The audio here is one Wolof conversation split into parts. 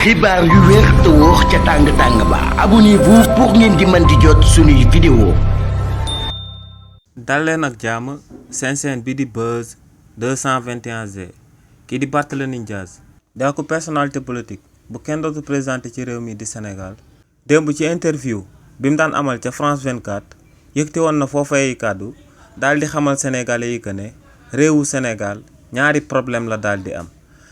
xibaar yu wér te wóor ca tàng-tàng ba abonnez-vous pour ngeen di mën di jot suñuy vidéo. dal leen ak jàmm seen chaîne bi di Buzz 221G kii di Barthélémy Dias di ak personnalité politique bu kenn dootu présenté ci réew mi di Sénégal démb ci interview bi mu daan amal ca France 24 yëkkati woon na foofay kàddu daal di xamal sénégalais yi que ne réewu Sénégal ñaari problème la daal di am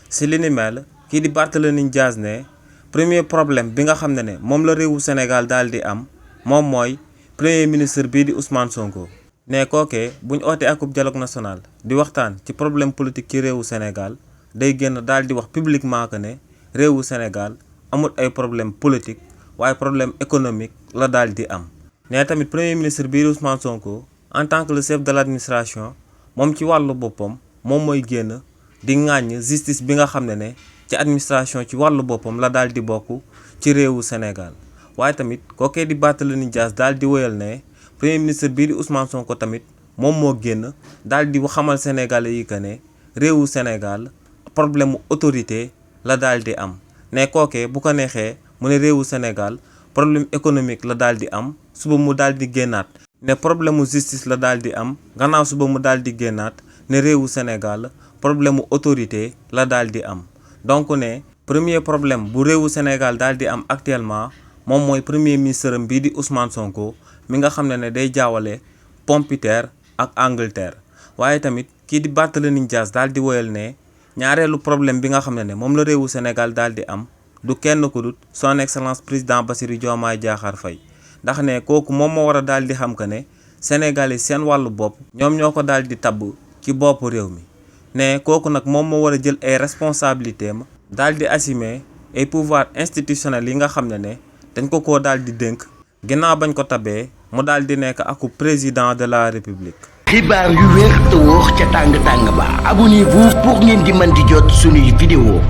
si li ni mel kii di Barthélémy Dias ne premier problème bi nga xam ne moom la réewu Sénégal daal di am moom mooy premier ministre bii di Ousmane Sonko. ne kookee buñ ootee akub dialogue national di waxtaan ci problème politique ci réewu Sénégal day génn daal di wax publiquement que ne réewu Sénégal amul ay problème politique waaye problème économique la daal di am. ne tamit premier ministre bii di Ousmane Sonko en tant que le chef de l'administration moom ci wàllu boppam moom mooy génn di ŋàññ justice bi nga xam ne ci administration ci wàllu boppam la daal di bokk ci réewu Sénégal waaye tamit kookee di Barthélémy Dias daal di wéyal ne premier ministre bii di Ousmane Sonko tamit moom moo génn daal di xamal sénégalais yi que ne réewu Sénégal problème mu autorité la daal di am ne kookee bu ko neexee mu ne réewu Sénégal problème économique la daal di am suba mu daal di génnaat ne problème mu justice la daal di am gannaaw suba mu daal di génnaat ne réewu Sénégal problème mu autorité la daal di am donc ne premier problème bu réewu Sénégal daal di am actuellement moom mooy premier ministre am bii di Ousmane Sonko mi nga xam ne day jaawale Pompiteer ak Angleterre waaye tamit kii di Barthélémy Dias daal di woyal ne ñaareelu problème bi nga xam ne moom la réewu Sénégal daal di am du kenn ku dut son excellence président Bassirou Diomaye Diakhar Faye ndax ne kooku moom moo war a daal di xam que ne Sénégal yi seen wàllu bopp ñoom ñoo ko daal di tabb ci bopp réew mi ne kooku nag moom moo war a jël ay responsabilités am daal di assumer ay pouvoir institutionnel yi nga xam ne dañ ko koo daal di dénk ginnaaw bañ ko tabee mu daal di nekk aku président de la république. xibaar yu wér te wóor ca tàng-tàng ba abonnez-vous pour ngeen di mën di jot suñuy vidéo.